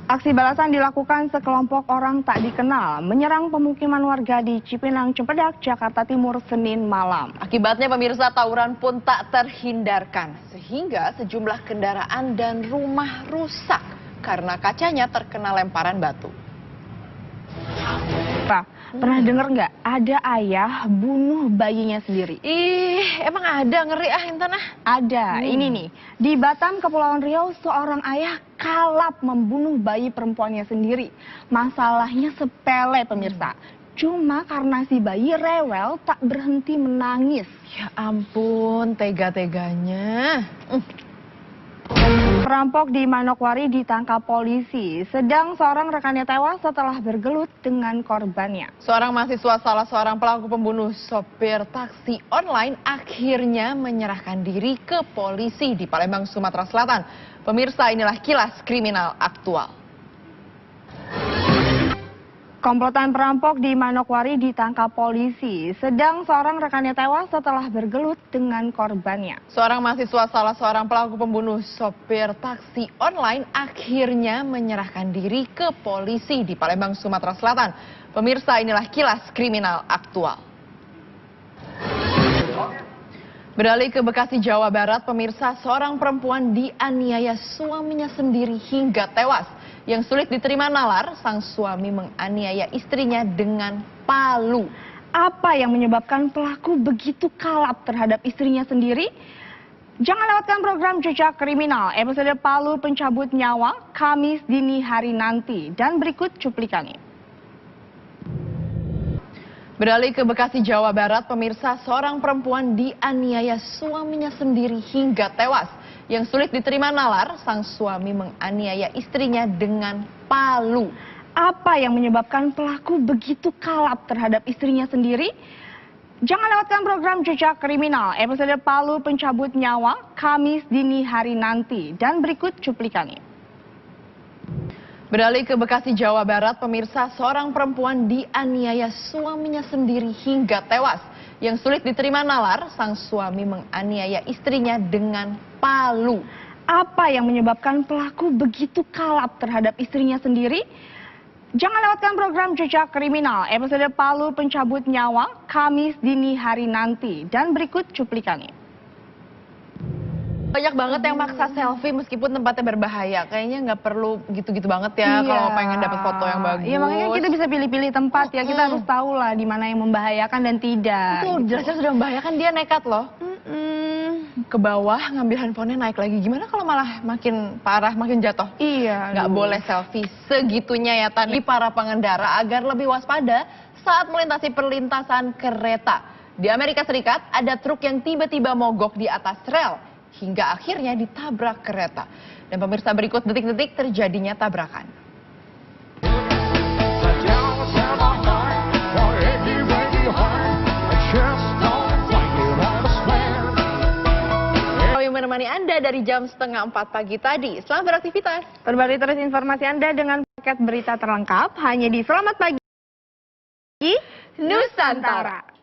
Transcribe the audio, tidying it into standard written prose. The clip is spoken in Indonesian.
Aksi balasan dilakukan sekelompok orang tak dikenal menyerang pemukiman warga di Cipinang, Cempedak, Jakarta Timur, Senin malam. Akibatnya pemirsa, tawuran pun tak terhindarkan sehingga sejumlah kendaraan dan rumah rusak karena kacanya terkena lemparan batu. Pernah dengar nggak ada ayah bunuh bayinya sendiri? Ih, emang ada, ngeri Intan ah. Ada, ini nih. Di Batam, Kepulauan Riau, seorang ayah kalap membunuh bayi perempuannya sendiri. Masalahnya sepele pemirsa. Cuma karena si bayi rewel tak berhenti menangis. Ya ampun, tega-teganya. Perampok di Manokwari ditangkap polisi, sedang seorang rekannya tewas setelah bergelut dengan korbannya. Seorang mahasiswa salah seorang pelaku pembunuh sopir taksi online akhirnya menyerahkan diri ke polisi di Palembang, Sumatera Selatan. Pemirsa, inilah kilas kriminal aktual. Komplotan perampok di Manokwari ditangkap polisi, sedang seorang rekannya tewas setelah bergelut dengan korbannya. Seorang mahasiswa salah seorang pelaku pembunuh sopir taksi online akhirnya menyerahkan diri ke polisi di Palembang, Sumatera Selatan. Pemirsa, inilah kilas kriminal aktual. Beralih ke Bekasi, Jawa Barat, pemirsa, seorang perempuan dianiaya suaminya sendiri hingga tewas. Yang sulit diterima nalar, sang suami menganiaya istrinya dengan palu. Apa yang menyebabkan pelaku begitu kalap terhadap istrinya sendiri? Jangan lewatkan program Jejak Kriminal episode Palu Pencabut Nyawa Kamis dini hari nanti. Dan berikut cuplikannya. Beralih ke Bekasi, Jawa Barat, pemirsa, seorang perempuan dianiaya suaminya sendiri hingga tewas. Yang sulit diterima nalar, sang suami menganiaya istrinya dengan palu. Apa yang menyebabkan pelaku begitu kalap terhadap istrinya sendiri? Jangan lewatkan program Jejak Kriminal episode Palu Pencabut Nyawa Kamis dini hari nanti. Dan berikut cuplikannya. Beralih ke Bekasi, Jawa Barat, pemirsa, seorang perempuan dianiaya suaminya sendiri hingga tewas. Yang sulit diterima nalar, sang suami menganiaya istrinya dengan palu. Apa yang menyebabkan pelaku begitu kalap terhadap istrinya sendiri? Jangan lewatkan program Jejak Kriminal episode Palu Pencabut Nyawa Kamis dini hari nanti. Dan berikut cuplikannya. Banyak banget yang maksa selfie meskipun tempatnya berbahaya. Kayaknya nggak perlu gitu-gitu banget ya kalau pengen dapat foto yang bagus. Iya, makanya kita bisa pilih-pilih tempat ya. Kita harus tahu lah di mana yang membahayakan dan tidak. Itu jelasnya sudah membahayakan, dia nekat loh. Ke bawah ngambil handphonenya, naik lagi. Gimana kalau malah makin parah, makin jatuh? Iya. Nggak boleh selfie segitunya ya Tani. Para pengendara agar lebih waspada saat melintasi perlintasan kereta. Di Amerika Serikat ada truk yang tiba-tiba mogok di atas rel hingga akhirnya ditabrak kereta. Dan pemirsa, berikut detik-detik terjadinya tabrakan. Kami menemani Anda dari jam 3:30 pagi tadi. Selamat beraktivitas. Perbarui terus informasi Anda dengan paket berita terlengkap hanya di Selamat Pagi Nusantara.